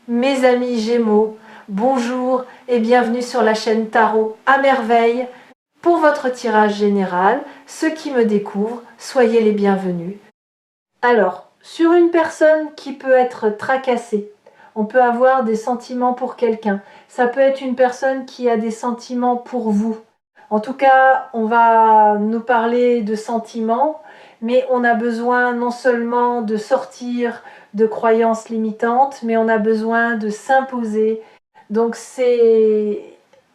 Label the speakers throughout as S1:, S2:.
S1: Mes amis Gémeaux, bonjour et bienvenue sur la chaîne Tarot à merveille. Pour votre tirage général, ceux qui me découvrent, soyez les bienvenus. Alors, sur une personne qui peut être tracassée, on peut avoir des sentiments pour quelqu'un. Ça peut être une personne qui a des sentiments pour vous. En tout cas, on va nous parler de sentiments, mais on a besoin non seulement de sortir de croyances limitantes, mais on a besoin de s'imposer. Donc c'est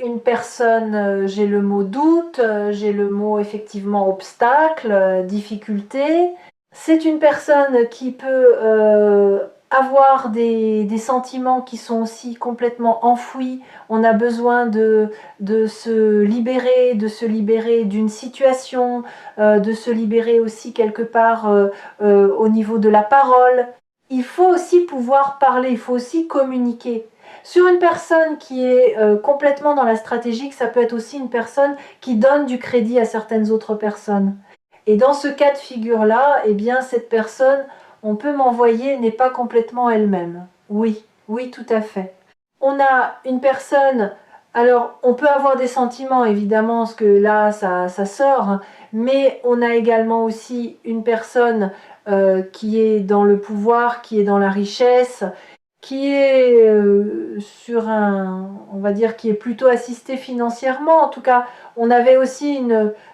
S1: une personne, j'ai le mot doute, j'ai le mot effectivement obstacle, difficulté. C'est une personne qui peut avoir des sentiments qui sont aussi complètement enfouis. On a besoin de se libérer d'une situation, de se libérer aussi quelque part au niveau de la parole. Il faut aussi pouvoir parler, il faut aussi communiquer. Sur une personne qui est complètement dans la stratégique, ça peut être aussi une personne qui donne du crédit à certaines autres personnes. Et dans ce cas de figure-là, eh bien, cette personne, on peut m'envoyer, n'est pas complètement elle-même. Oui, oui, tout à fait. On a une personne, alors on peut avoir des sentiments, évidemment, parce que là, ça sort, hein, mais on a également aussi une personne qui est dans le pouvoir, qui est dans la richesse, qui est sur on va dire, qui est plutôt assisté financièrement. En tout cas, on avait aussi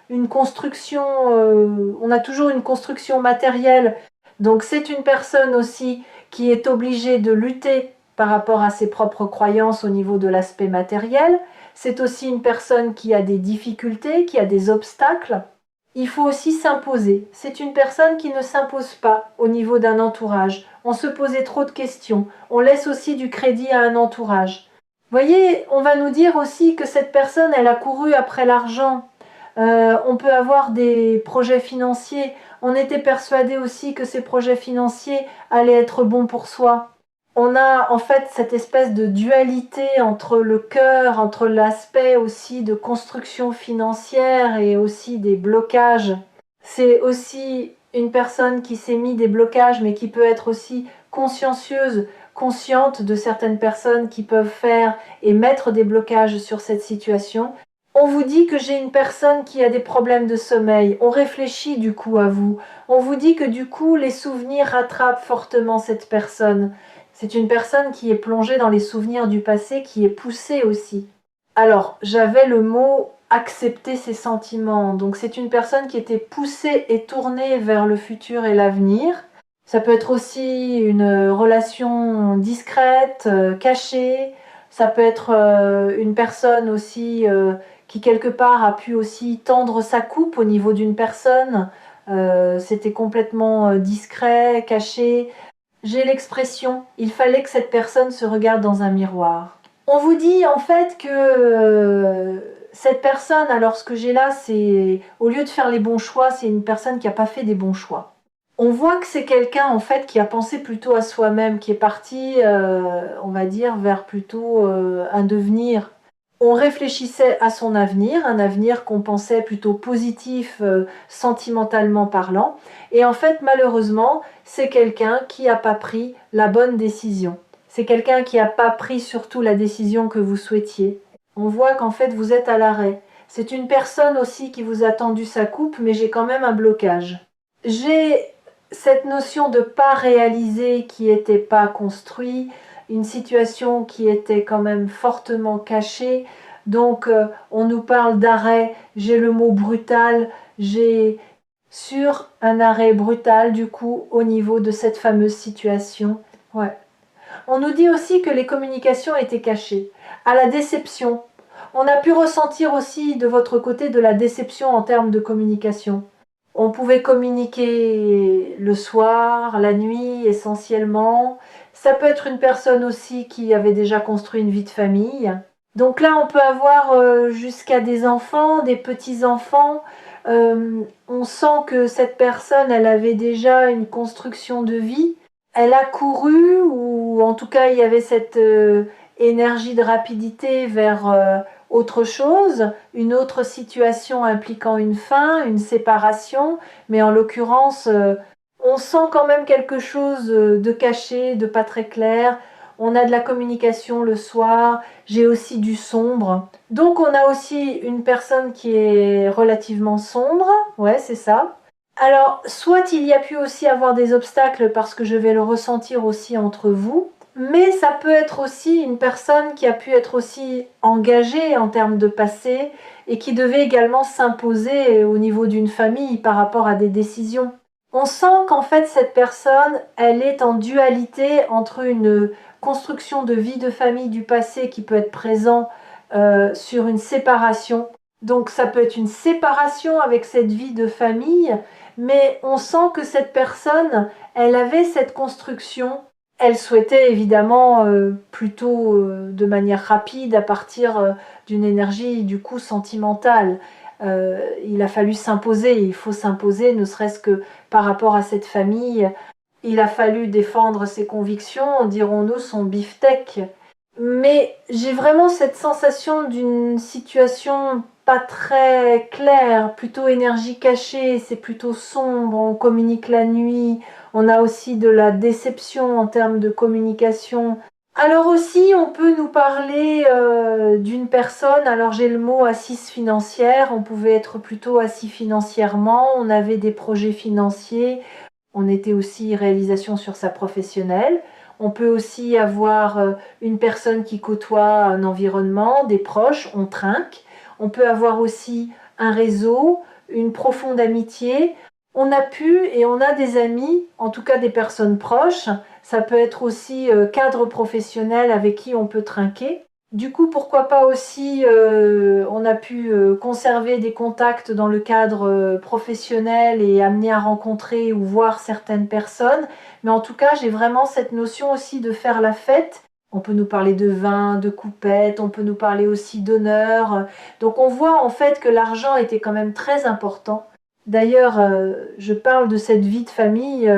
S1: une construction, on a toujours une construction matérielle. Donc c'est une personne aussi qui est obligée de lutter par rapport à ses propres croyances au niveau de l'aspect matériel. C'est aussi une personne qui a des difficultés, qui a des obstacles. Il faut aussi s'imposer. C'est une personne qui ne s'impose pas au niveau d'un entourage. On se posait trop de questions. On laisse aussi du crédit à un entourage. Vous voyez, on va nous dire aussi que cette personne, elle a couru après l'argent. On peut avoir des projets financiers. On était persuadé aussi que ces projets financiers allaient être bons pour soi. On a en fait cette espèce de dualité entre le cœur, entre l'aspect aussi de construction financière et aussi des blocages. C'est aussi une personne qui s'est mis des blocages, mais qui peut être aussi consciencieuse, consciente de certaines personnes qui peuvent faire et mettre des blocages sur cette situation. On vous dit que j'ai une personne qui a des problèmes de sommeil. On réfléchit du coup à vous. On vous dit que du coup, les souvenirs rattrapent fortement cette personne. C'est une personne qui est plongée dans les souvenirs du passé, qui est poussée aussi. Alors, j'avais le mot accepter ses sentiments. Donc, c'est une personne qui était poussée et tournée vers le futur et l'avenir. Ça peut être aussi une relation discrète, cachée. Ça peut être une personne aussi qui quelque part a pu aussi tendre sa coupe au niveau d'une personne. C'était complètement discret, caché. J'ai l'expression, il fallait que cette personne se regarde dans un miroir. On vous dit en fait que cette personne, alors ce que j'ai là, c'est au lieu de faire les bons choix, c'est une personne qui n'a pas fait des bons choix. On voit que c'est quelqu'un en fait qui a pensé plutôt à soi-même, qui est parti, on va dire, vers plutôt un devenir. On réfléchissait à son avenir, un avenir qu'on pensait plutôt positif, sentimentalement parlant. Et en fait, malheureusement, c'est quelqu'un qui n'a pas pris la bonne décision. C'est quelqu'un qui n'a pas pris surtout la décision que vous souhaitiez. On voit qu'en fait, vous êtes à l'arrêt. C'est une personne aussi qui vous a tendu sa coupe, mais j'ai quand même un blocage. J'ai cette notion de pas réaliser qui n'était pas construit, une situation qui était quand même fortement cachée. Donc on nous parle d'arrêt, j'ai le mot brutal, j'ai sur un arrêt brutal du coup au niveau de cette fameuse situation. Ouais. On nous dit aussi que les communications étaient cachées. À la déception. On a pu ressentir aussi de votre côté de la déception en termes de communication. On pouvait communiquer le soir, la nuit essentiellement. Ça peut être une personne aussi qui avait déjà construit une vie de famille. Donc là, on peut avoir jusqu'à des enfants, des petits-enfants. On sent que cette personne, elle avait déjà une construction de vie. Elle a couru, ou en tout cas, il y avait cette énergie de rapidité vers autre chose, une autre situation impliquant une fin, une séparation, mais en l'occurrence, on sent quand même quelque chose de caché, de pas très clair. On a de la communication le soir, j'ai aussi du sombre. Donc on a aussi une personne qui est relativement sombre, ouais c'est ça. Alors soit il y a pu aussi avoir des obstacles parce que je vais le ressentir aussi entre vous, mais ça peut être aussi une personne qui a pu être aussi engagée en termes de passé et qui devait également s'imposer au niveau d'une famille par rapport à des décisions. On sent qu'en fait cette personne, elle est en dualité entre une construction de vie de famille du passé qui peut être présent sur une séparation. Donc ça peut être une séparation avec cette vie de famille, mais on sent que cette personne, elle avait cette construction. Elle souhaitait évidemment plutôt de manière rapide à partir d'une énergie du coup sentimentale. Il a fallu s'imposer, il faut s'imposer, ne serait-ce que par rapport à cette famille. Il a fallu défendre ses convictions, dirons-nous, son beefsteak. Mais j'ai vraiment cette sensation d'une situation pas très claire, plutôt énergie cachée, c'est plutôt sombre, on communique la nuit, on a aussi de la déception en termes de communication. Alors aussi, on peut nous parler d'une personne, alors j'ai le mot assise financière, on pouvait être plutôt assis financièrement, on avait des projets financiers, on était aussi réalisation sur sa professionnelle. On peut aussi avoir une personne qui côtoie un environnement, des proches, on trinque. On peut avoir aussi un réseau, une profonde amitié. On a pu et on a des amis, en tout cas des personnes proches. Ça peut être aussi cadre professionnel avec qui on peut trinquer. Du coup, pourquoi pas aussi, on a pu conserver des contacts dans le cadre professionnel et amener à rencontrer ou voir certaines personnes. Mais en tout cas, j'ai vraiment cette notion aussi de faire la fête. On peut nous parler de vin, de coupettes, on peut nous parler aussi d'honneur. Donc on voit en fait que l'argent était quand même très important. D'ailleurs, je parle de cette vie de famille,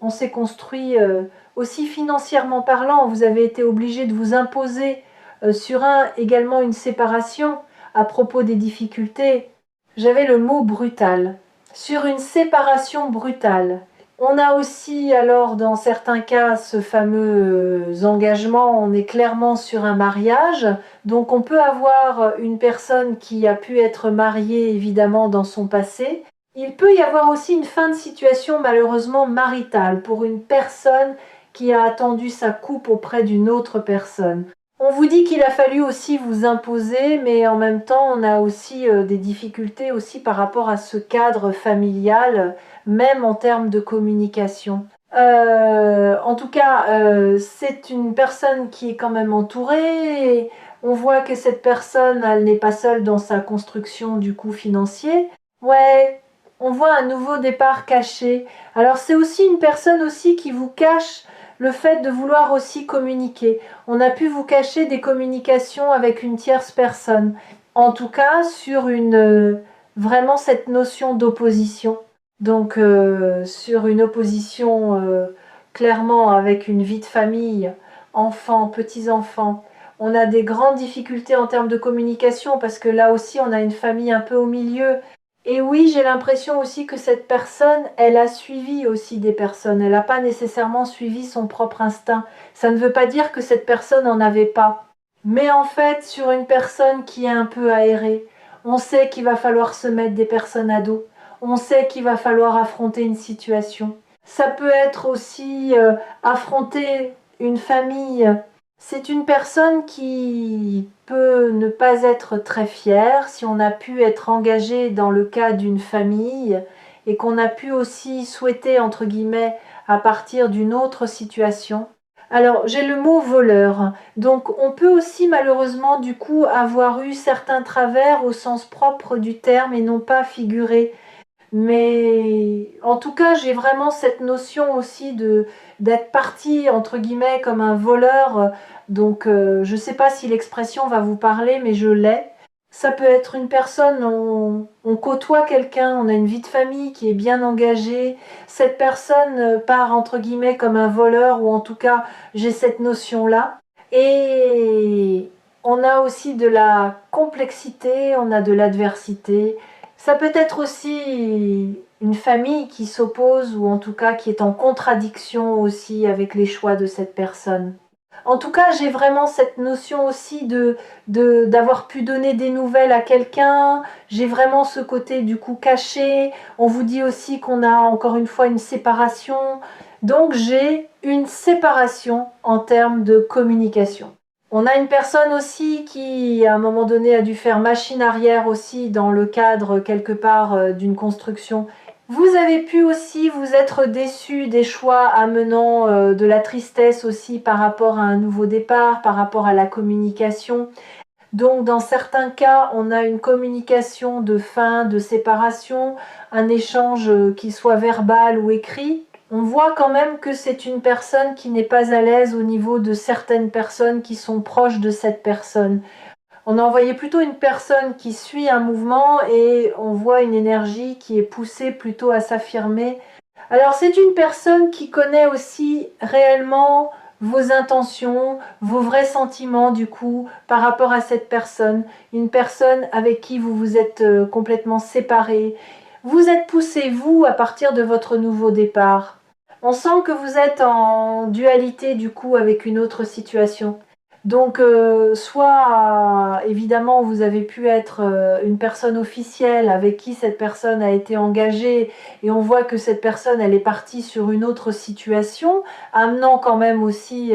S1: on s'est construit aussi financièrement parlant. Vous avez été obligé de vous imposer sur également une séparation à propos des difficultés. J'avais le mot brutal. Sur une séparation brutale. On a aussi alors dans certains cas ce fameux engagement, on est clairement sur un mariage, donc on peut avoir une personne qui a pu être mariée évidemment dans son passé. Il peut y avoir aussi une fin de situation malheureusement maritale pour une personne qui a attendu sa coupe auprès d'une autre personne. On vous dit qu'il a fallu aussi vous imposer, mais en même temps, on a aussi des difficultés aussi par rapport à ce cadre familial, même en termes de communication. En tout cas, c'est une personne qui est quand même entourée. Et on voit que cette personne, elle n'est pas seule dans sa construction du coup financier. Ouais, on voit un nouveau départ caché. Alors c'est aussi une personne aussi qui vous cache le fait de vouloir aussi communiquer. On a pu vous cacher des communications avec une tierce personne. En tout cas, sur vraiment cette notion d'opposition. Donc, sur une opposition clairement avec une vie de famille, enfants, petits-enfants. On a des grandes difficultés en termes de communication parce que là aussi, on a une famille un peu au milieu. Et oui, j'ai l'impression aussi que cette personne, elle a suivi aussi des personnes. Elle n'a pas nécessairement suivi son propre instinct. Ça ne veut pas dire que cette personne n'en avait pas. Mais en fait, sur une personne qui est un peu aérée, on sait qu'il va falloir se mettre des personnes à dos. On sait qu'il va falloir affronter une situation. Ça peut être aussi affronter une famille. C'est une personne qui peut ne pas être très fière si on a pu être engagé dans le cas d'une famille et qu'on a pu aussi souhaiter, entre guillemets, à partir d'une autre situation. Alors, j'ai le mot voleur. Donc, on peut aussi malheureusement, du coup, avoir eu certains travers au sens propre du terme et non pas figuré. Mais en tout cas, j'ai vraiment cette notion aussi d'être parti, entre guillemets, comme un voleur. Donc, je ne sais pas si l'expression va vous parler, mais je l'ai. Ça peut être une personne, on côtoie quelqu'un, on a une vie de famille qui est bien engagée. Cette personne part, entre guillemets, comme un voleur, ou en tout cas, j'ai cette notion-là. Et on a aussi de la complexité, on a de l'adversité. Ça peut être aussi une famille qui s'oppose ou en tout cas qui est en contradiction aussi avec les choix de cette personne. En tout cas, j'ai vraiment cette notion aussi d'avoir pu donner des nouvelles à quelqu'un. J'ai vraiment ce côté du coup caché. On vous dit aussi qu'on a encore une fois une séparation. Donc j'ai une séparation en termes de communication. On a une personne aussi qui, à un moment donné, a dû faire machine arrière aussi dans le cadre quelque part d'une construction. Vous avez pu aussi vous être déçu des choix amenant de la tristesse aussi par rapport à un nouveau départ, par rapport à la communication. Donc dans certains cas, on a une communication de fin, de séparation, un échange qui soit verbal ou écrit. On voit quand même que c'est une personne qui n'est pas à l'aise au niveau de certaines personnes qui sont proches de cette personne. On a envoyé plutôt une personne qui suit un mouvement et on voit une énergie qui est poussée plutôt à s'affirmer. Alors c'est une personne qui connaît aussi réellement vos intentions, vos vrais sentiments du coup par rapport à cette personne. Une personne avec qui vous vous êtes complètement séparés. Vous êtes poussé vous à partir de votre nouveau départ. On sent que vous êtes en dualité du coup avec une autre situation. Donc, soit évidemment vous avez pu être une personne officielle avec qui cette personne a été engagée et on voit que cette personne elle est partie sur une autre situation, amenant quand même aussi,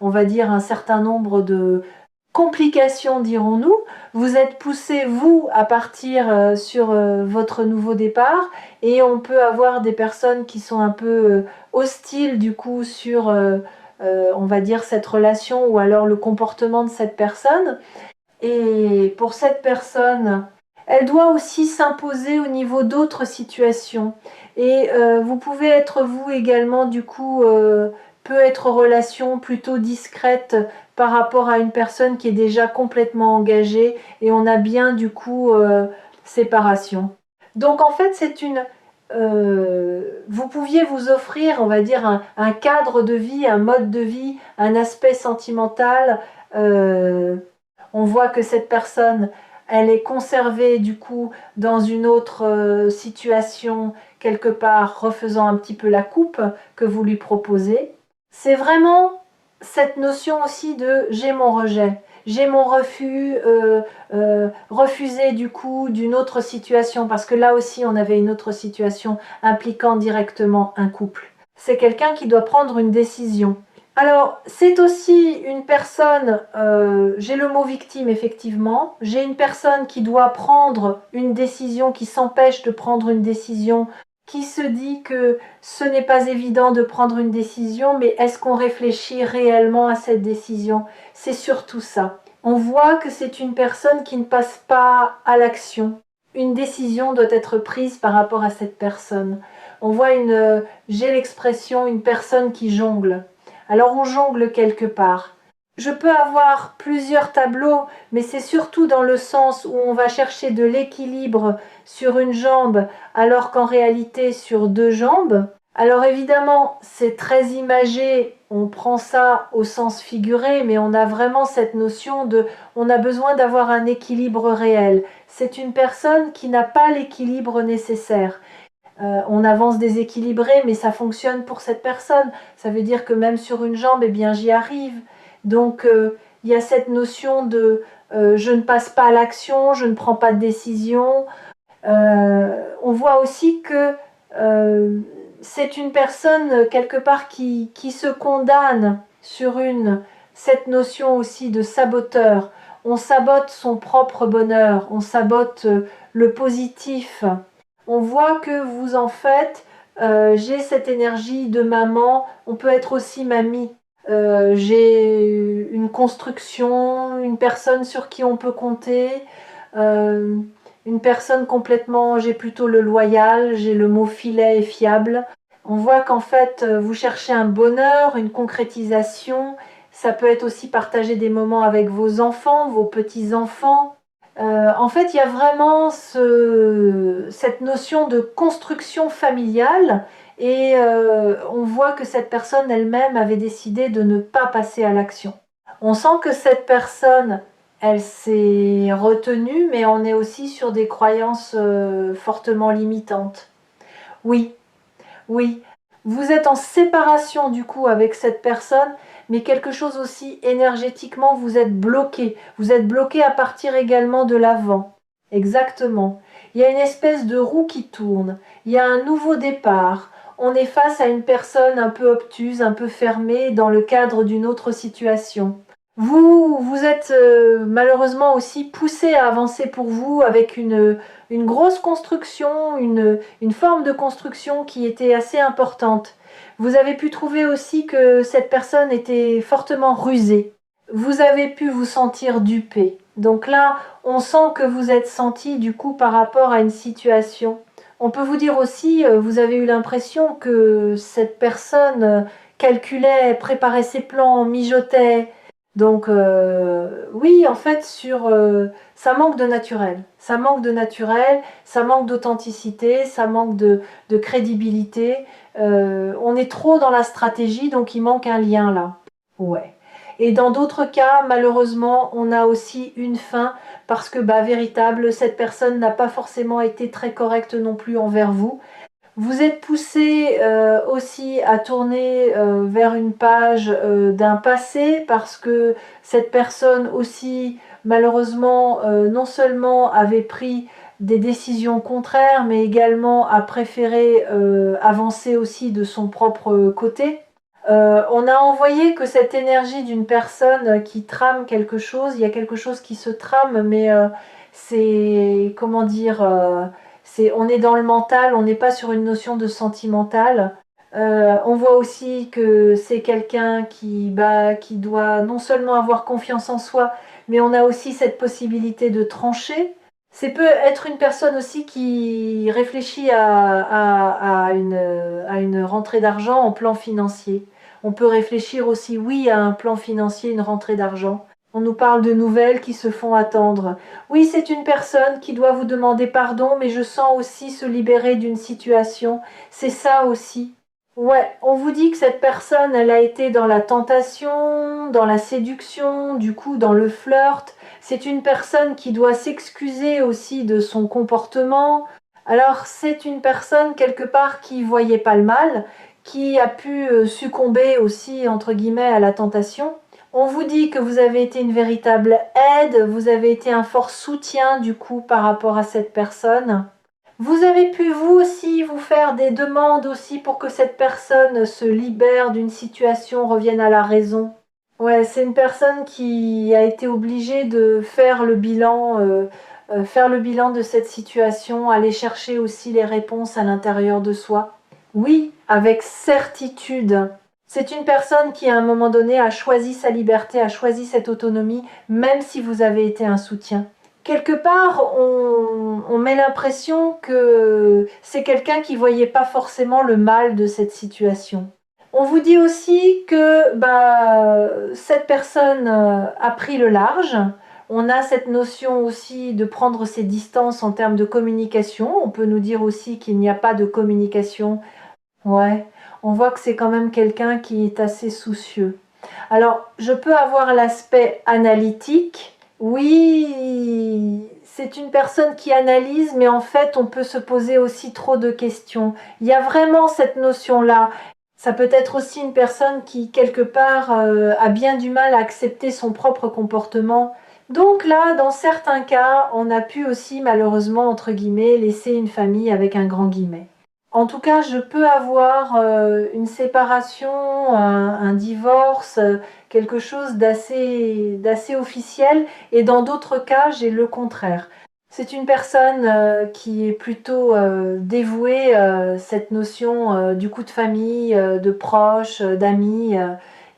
S1: on va dire, un certain nombre de complications, dirons-nous. Vous êtes poussé, vous, à partir sur votre nouveau départ et on peut avoir des personnes qui sont un peu hostiles du coup sur on va dire, cette relation ou alors le comportement de cette personne. Et pour cette personne, elle doit aussi s'imposer au niveau d'autres situations. Et vous pouvez être vous également, du coup, peut être relation plutôt discrète par rapport à une personne qui est déjà complètement engagée et on a bien du coup séparation. Donc en fait c'est une vous pouviez vous offrir, on va dire, un cadre de vie, un mode de vie, un aspect sentimental. On voit que cette personne, elle est conservée du coup dans une autre situation, quelque part, refaisant un petit peu la coupe que vous lui proposez. C'est vraiment cette notion aussi de j'ai mon rejet. J'ai mon refus, refusé du coup d'une autre situation, parce que là aussi on avait une autre situation impliquant directement un couple. C'est quelqu'un qui doit prendre une décision. Alors, c'est aussi une personne, j'ai le mot victime effectivement, j'ai une personne qui doit prendre une décision, qui s'empêche de prendre une décision, qui se dit que ce n'est pas évident de prendre une décision, mais est-ce qu'on réfléchit réellement à cette décision? C'est surtout ça. On voit que c'est une personne qui ne passe pas à l'action. Une décision doit être prise par rapport à cette personne. On voit j'ai l'expression, une personne qui jongle. Alors on jongle quelque part. Je peux avoir plusieurs tableaux, mais c'est surtout dans le sens où on va chercher de l'équilibre sur une jambe, alors qu'en réalité sur deux jambes. Alors évidemment, c'est très imagé, on prend ça au sens figuré, mais on a vraiment cette notion de, on a besoin d'avoir un équilibre réel. C'est une personne qui n'a pas l'équilibre nécessaire. On avance déséquilibré, mais ça fonctionne pour cette personne. Ça veut dire que même sur une jambe, eh bien, j'y arrive. Donc, il y a cette notion de je ne passe pas à l'action, je ne prends pas de décision. On voit aussi que c'est une personne, quelque part, qui se condamne sur cette notion aussi de saboteur. On sabote son propre bonheur, on sabote le positif. On voit que vous en faites, j'ai cette énergie de maman, on peut être aussi mamie. J'ai une construction, une personne sur qui on peut compter, euh, une personne complètement, j'ai plutôt le loyal, j'ai le mot filet et fiable. On voit qu'en fait, vous cherchez un bonheur, une concrétisation. Ça peut être aussi partager des moments avec vos enfants, vos petits-enfants. En fait, il y a vraiment cette notion de construction familiale et on voit que cette personne elle-même avait décidé de ne pas passer à l'action. On sent que cette personne, elle s'est retenue, mais on est aussi sur des croyances fortement limitantes. Oui, oui, vous êtes en séparation du coup avec cette personne, mais quelque chose aussi énergétiquement, vous êtes bloqué. Vous êtes bloqué à partir également de l'avant. Exactement. Il y a une espèce de roue qui tourne. Il y a un nouveau départ. On est face à une personne un peu obtuse, un peu fermée dans le cadre d'une autre situation. Vous êtes malheureusement aussi poussé à avancer pour vous avec une grosse construction, une forme de construction qui était assez importante. Vous avez pu trouver aussi que cette personne était fortement rusée. Vous avez pu vous sentir dupé. Donc là, on sent que vous êtes senti du coup par rapport à une situation. On peut vous dire aussi, vous avez eu l'impression que cette personne calculait, préparait ses plans, mijotait. Donc oui, en fait, ça manque de naturel. Ça manque de naturel, ça manque d'authenticité, ça manque de crédibilité. On est trop dans la stratégie, donc il manque un lien là. Ouais. Et dans d'autres cas, malheureusement, on a aussi une fin parce que, bah, véritable, cette personne n'a pas forcément été très correcte non plus envers vous. Vous êtes poussé aussi à tourner vers une page d'un passé parce que cette personne aussi, malheureusement, non seulement avait pris des décisions contraires, mais également a préféré avancer aussi de son propre côté. On a envoyé que cette énergie d'une personne qui trame quelque chose, il y a quelque chose qui se trame, mais c'est, comment dire, on est dans le mental, on n'est pas sur une notion de sentimental. On voit aussi que c'est quelqu'un qui doit non seulement avoir confiance en soi, mais on a aussi cette possibilité de trancher. C'est peut être une personne aussi qui réfléchit à une rentrée d'argent en plan financier. On peut réfléchir aussi, oui, à un plan financier, une rentrée d'argent. On nous parle de nouvelles qui se font attendre. Oui, c'est une personne qui doit vous demander pardon, mais je sens aussi se libérer d'une situation. C'est ça aussi. Ouais, on vous dit que cette personne, elle a été dans la tentation, dans la séduction, du coup dans le flirt. C'est une personne qui doit s'excuser aussi de son comportement. Alors c'est une personne quelque part qui voyait pas le mal, qui a pu succomber aussi entre guillemets à la tentation. On vous dit que vous avez été une véritable aide, vous avez été un fort soutien du coup par rapport à cette personne. Vous avez pu vous aussi vous faire des demandes aussi pour que cette personne se libère d'une situation, revienne à la raison. Ouais, c'est une personne qui a été obligée de faire le bilan de cette situation, aller chercher aussi les réponses à l'intérieur de soi. Oui, avec certitude. C'est une personne qui, à un moment donné, a choisi sa liberté, a choisi cette autonomie, même si vous avez été un soutien. Quelque part, on met l'impression que c'est quelqu'un qui voyait pas forcément le mal de cette situation. On vous dit aussi que cette personne a pris le large. On a cette notion aussi de prendre ses distances en termes de communication. On peut nous dire aussi qu'il n'y a pas de communication. Ouais, on voit que c'est quand même quelqu'un qui est assez soucieux. Alors, je peux avoir l'aspect analytique. Oui, c'est une personne qui analyse, mais en fait, on peut se poser aussi trop de questions. Il y a vraiment cette notion-là. Ça peut être aussi une personne qui, quelque part, a bien du mal à accepter son propre comportement. Donc là, dans certains cas, on a pu aussi, malheureusement, entre guillemets, laisser une famille avec un grand guillemet. En tout cas, je peux avoir une séparation, un divorce, quelque chose d'assez officiel, et dans d'autres cas, j'ai le contraire. C'est une personne qui est plutôt dévouée, cette notion du coup de famille, de proches, d'amis,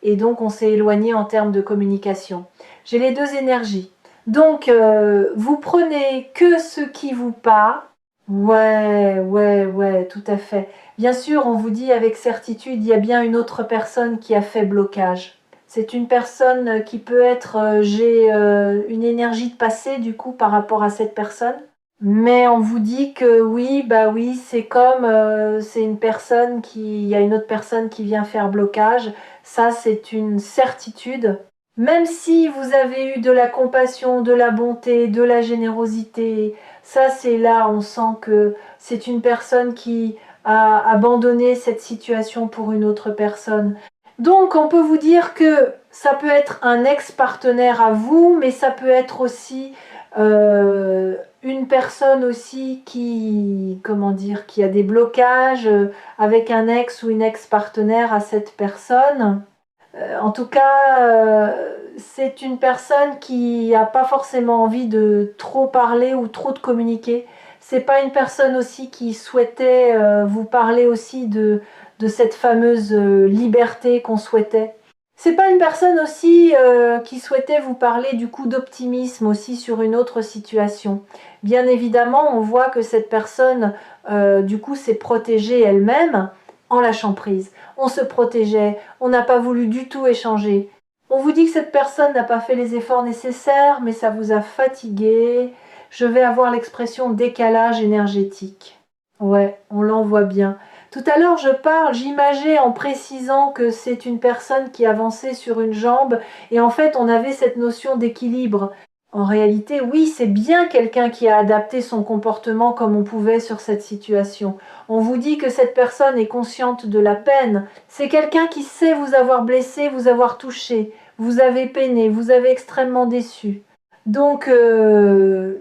S1: et donc on s'est éloigné en termes de communication. J'ai les deux énergies. Donc, vous prenez que ce qui vous parle. Ouais, ouais, ouais, tout à fait. Bien sûr, on vous dit avec certitude, il y a bien une autre personne qui a fait blocage. C'est une personne qui peut être, j'ai une énergie de passé du coup par rapport à cette personne. Mais on vous dit que oui, bah oui, c'est comme c'est une personne il y a une autre personne qui vient faire blocage. Ça, c'est une certitude. Même si vous avez eu de la compassion, de la bonté, de la générosité, ça c'est là, on sent que c'est une personne qui a abandonné cette situation pour une autre personne. Donc on peut vous dire que ça peut être un ex-partenaire à vous, mais ça peut être aussi une personne aussi qui, comment dire, qui a des blocages avec un ex ou une ex-partenaire à cette personne. En tout cas, c'est une personne qui n'a pas forcément envie de trop parler ou trop de communiquer. C'est pas une personne aussi qui souhaitait vous parler aussi de cette fameuse liberté qu'on souhaitait. C'est pas une personne aussi qui souhaitait vous parler du coup d'optimisme aussi sur une autre situation. Bien évidemment, on voit que cette personne du coup s'est protégée elle-même en lâchant prise. On se protégeait, on n'a pas voulu du tout échanger. On vous dit que cette personne n'a pas fait les efforts nécessaires, mais ça vous a fatigué. Je vais avoir l'expression décalage énergétique. Ouais, on l'envoie bien. Tout à l'heure, j'imageais en précisant que c'est une personne qui avançait sur une jambe et en fait, on avait cette notion d'équilibre. En réalité, oui, c'est bien quelqu'un qui a adapté son comportement comme on pouvait sur cette situation. On vous dit que cette personne est consciente de la peine. C'est quelqu'un qui sait vous avoir blessé, vous avoir touché, vous avez peiné, vous avez extrêmement déçu. Donc,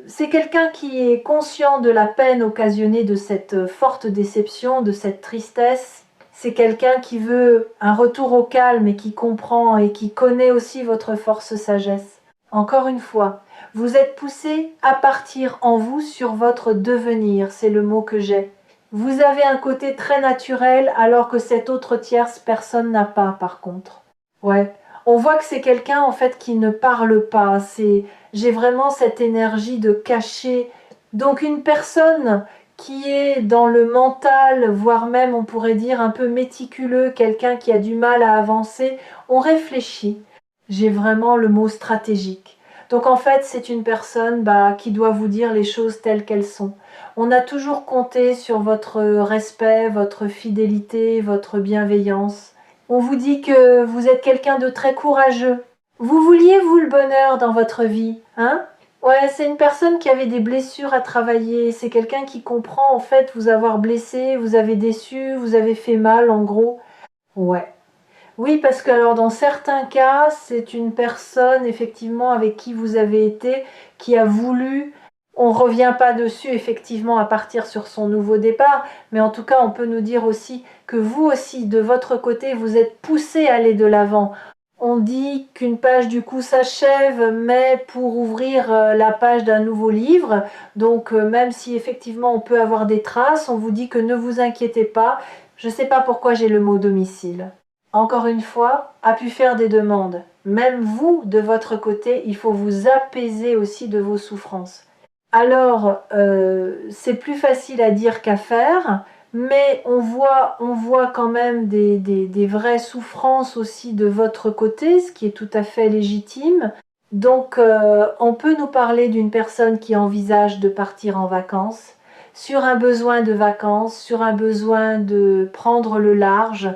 S1: c'est quelqu'un qui est conscient de la peine occasionnée de cette forte déception, de cette tristesse. C'est quelqu'un qui veut un retour au calme et qui comprend et qui connaît aussi votre force sagesse. Encore une fois, vous êtes poussé à partir en vous sur votre devenir, c'est le mot que j'ai. Vous avez un côté très naturel alors que cette autre tierce personne n'a pas par contre. Ouais, on voit que c'est quelqu'un en fait qui ne parle pas, j'ai vraiment cette énergie de cacher. Donc une personne qui est dans le mental, voire même on pourrait dire un peu méticuleux, quelqu'un qui a du mal à avancer, on réfléchit. J'ai vraiment le mot stratégique. Donc en fait, c'est une personne qui doit vous dire les choses telles qu'elles sont. On a toujours compté sur votre respect, votre fidélité, votre bienveillance. On vous dit que vous êtes quelqu'un de très courageux. Vous vouliez, vous, le bonheur dans votre vie, hein? Ouais, c'est une personne qui avait des blessures à travailler. C'est quelqu'un qui comprend en fait vous avoir blessé, vous avez déçu, vous avez fait mal en gros. Ouais. Oui, parce que alors dans certains cas, c'est une personne effectivement avec qui vous avez été, qui a voulu, on ne revient pas dessus effectivement à partir sur son nouveau départ, mais en tout cas on peut nous dire aussi que vous aussi, de votre côté, vous êtes poussé à aller de l'avant. On dit qu'une page du coup s'achève, mais pour ouvrir la page d'un nouveau livre, donc même si effectivement on peut avoir des traces, on vous dit que ne vous inquiétez pas, je ne sais pas pourquoi j'ai le mot domicile. Encore une fois, a pu faire des demandes. Même vous, de votre côté, il faut vous apaiser aussi de vos souffrances. Alors, c'est plus facile à dire qu'à faire, mais on voit quand même des vraies souffrances aussi de votre côté, ce qui est tout à fait légitime. Donc, on peut nous parler d'une personne qui envisage de partir en vacances, sur un besoin de vacances, sur un besoin de prendre le large.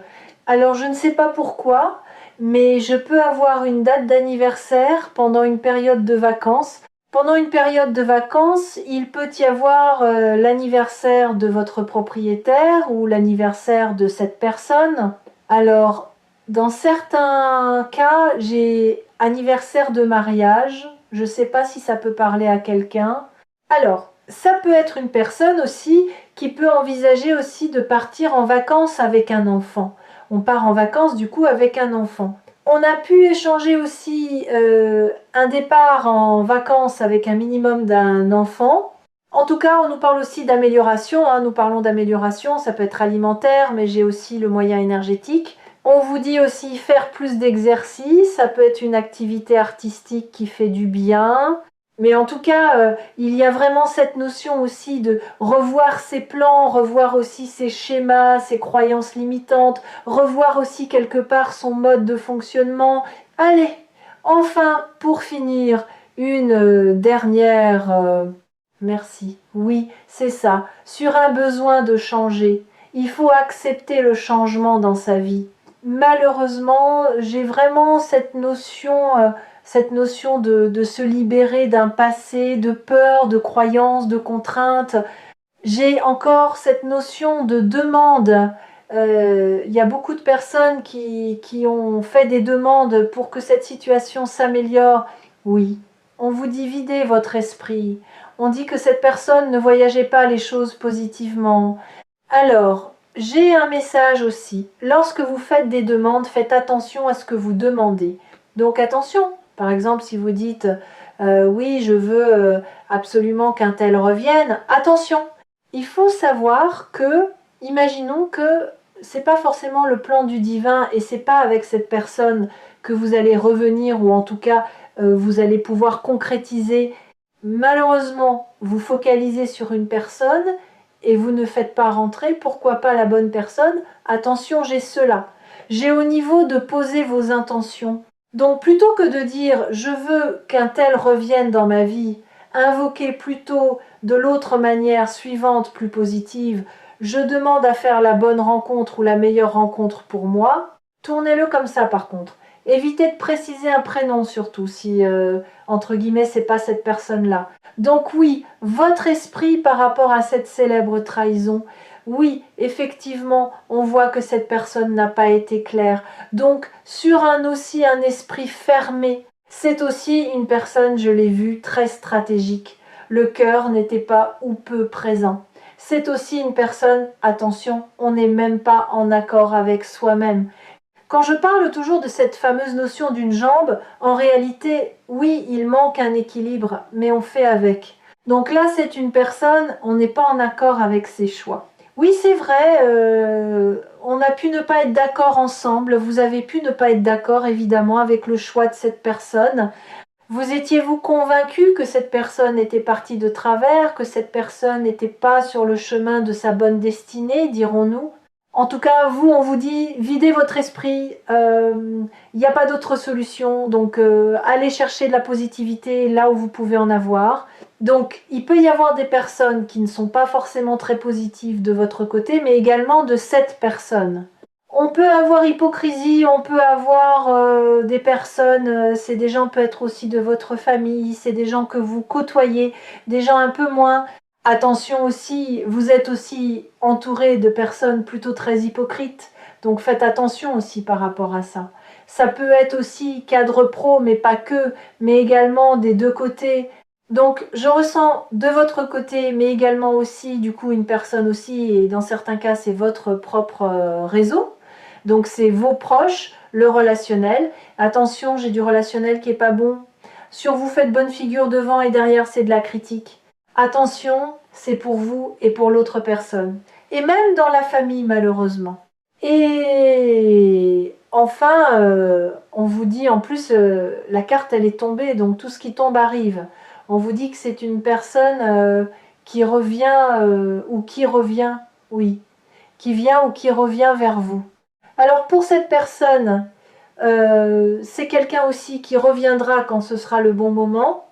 S1: Alors, je ne sais pas pourquoi, mais je peux avoir une date d'anniversaire pendant une période de vacances. Pendant une période de vacances, il peut y avoir l'anniversaire de votre propriétaire ou l'anniversaire de cette personne. Alors, dans certains cas, j'ai anniversaire de mariage. Je ne sais pas si ça peut parler à quelqu'un. Alors, ça peut être une personne aussi qui peut envisager aussi de partir en vacances avec un enfant. On part en vacances du coup avec un enfant. On a pu échanger aussi un départ en vacances avec un minimum d'un enfant. En tout cas, on nous parle aussi d'amélioration. Nous parlons d'amélioration, ça peut être alimentaire, mais j'ai aussi le moyen énergétique. On vous dit aussi faire plus d'exercice, ça peut être une activité artistique qui fait du bien. Mais en tout cas, il y a vraiment cette notion aussi de revoir ses plans, revoir aussi ses schémas, ses croyances limitantes, revoir aussi quelque part son mode de fonctionnement. Allez, enfin, pour finir, une dernière... merci. Oui, c'est ça. Sur un besoin de changer. Il faut accepter le changement dans sa vie. Malheureusement, j'ai vraiment cette notion de se libérer d'un passé, de peur, de croyances, de contraintes. J'ai encore cette notion de demande Il y a beaucoup de personnes qui ont fait des demandes pour que cette situation s'améliore. Oui, on vous dit videz votre esprit. On dit que cette personne ne voyageait pas les choses positivement. Alors, j'ai un message aussi. Lorsque vous faites des demandes, faites attention à ce que vous demandez. Donc attention, par exemple, si vous dites oui, je veux absolument qu'un tel revienne, attention. Il faut savoir que, imaginons que c'est pas forcément le plan du divin et c'est pas avec cette personne que vous allez revenir ou en tout cas vous allez pouvoir concrétiser. Malheureusement, vous focalisez sur une personne et vous ne faites pas rentrer, pourquoi pas la bonne personne? Attention, j'ai cela. J'ai au niveau de poser vos intentions. Donc plutôt que de dire je veux qu'un tel revienne dans ma vie, invoquez plutôt de l'autre manière suivante, plus positive, je demande à faire la bonne rencontre ou la meilleure rencontre pour moi. Tournez-le comme ça par contre. Évitez de préciser un prénom surtout si entre guillemets c'est pas cette personne-là. Donc oui, votre esprit par rapport à cette célèbre trahison, oui, effectivement, on voit que cette personne n'a pas été claire. Donc sur un esprit fermé, c'est aussi une personne, je l'ai vu, très stratégique. Le cœur n'était pas ou peu présent. C'est aussi une personne, attention, on n'est même pas en accord avec soi-même. Quand je parle toujours de cette fameuse notion d'une jambe, en réalité, oui, il manque un équilibre, mais on fait avec. Donc là, c'est une personne, on n'est pas en accord avec ses choix. Oui, c'est vrai, on a pu ne pas être d'accord ensemble, vous avez pu ne pas être d'accord évidemment avec le choix de cette personne. Vous étiez-vous convaincu que cette personne était partie de travers, que cette personne n'était pas sur le chemin de sa bonne destinée, dirons-nous? En tout cas, vous, on vous dit, videz votre esprit, il n'y a pas d'autre solution, donc allez chercher de la positivité là où vous pouvez en avoir. Donc, il peut y avoir des personnes qui ne sont pas forcément très positives de votre côté, mais également de cette personne. On peut avoir hypocrisie, on peut avoir des personnes, c'est des gens peut-être aussi de votre famille, c'est des gens que vous côtoyez, des gens un peu moins. Attention aussi, vous êtes aussi entouré de personnes plutôt très hypocrites, donc faites attention aussi par rapport à ça. Ça peut être aussi cadre pro, mais pas que, mais également des deux côtés. Donc je ressens de votre côté, mais également aussi du coup une personne aussi, et dans certains cas c'est votre propre réseau. Donc c'est vos proches, le relationnel. Attention, j'ai du relationnel qui est pas bon. Sur vous faites bonne figure devant et derrière c'est de la critique. Attention, c'est pour vous et pour l'autre personne. Et même dans la famille, malheureusement. Et enfin, on vous dit, en plus, la carte, elle est tombée, donc tout ce qui tombe arrive. On vous dit que c'est une personne qui revient, ou qui revient, oui, qui vient ou qui revient vers vous. Alors pour cette personne, c'est quelqu'un aussi qui reviendra quand ce sera le bon moment.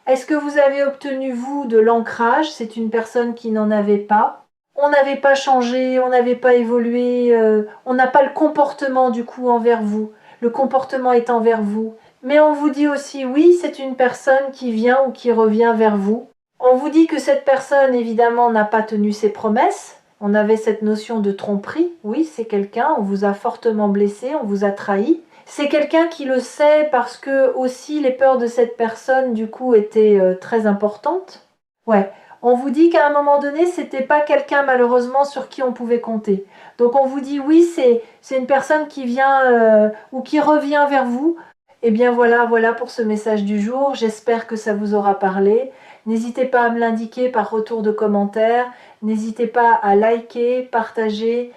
S1: Est-ce que vous avez obtenu, vous, de l'ancrage? C'est une personne qui n'en avait pas. On n'avait pas changé, on n'avait pas évolué, on n'a pas le comportement du coup envers vous. Le comportement est envers vous. Mais on vous dit aussi, oui, c'est une personne qui vient ou qui revient vers vous. On vous dit que cette personne, évidemment, n'a pas tenu ses promesses. On avait cette notion de tromperie. Oui, c'est quelqu'un, on vous a fortement blessé, on vous a trahi. C'est quelqu'un qui le sait parce que aussi les peurs de cette personne du coup étaient très importantes. Ouais, on vous dit qu'à un moment donné, c'était pas quelqu'un malheureusement sur qui on pouvait compter. Donc on vous dit oui, c'est une personne qui vient ou qui revient vers vous. Eh bien voilà pour ce message du jour. J'espère que ça vous aura parlé. N'hésitez pas à me l'indiquer par retour de commentaire. N'hésitez pas à liker, partager.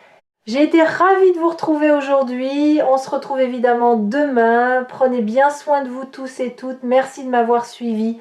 S1: J'ai été ravie de vous retrouver aujourd'hui. On se retrouve évidemment demain. Prenez bien soin de vous tous et toutes. Merci de m'avoir suivi.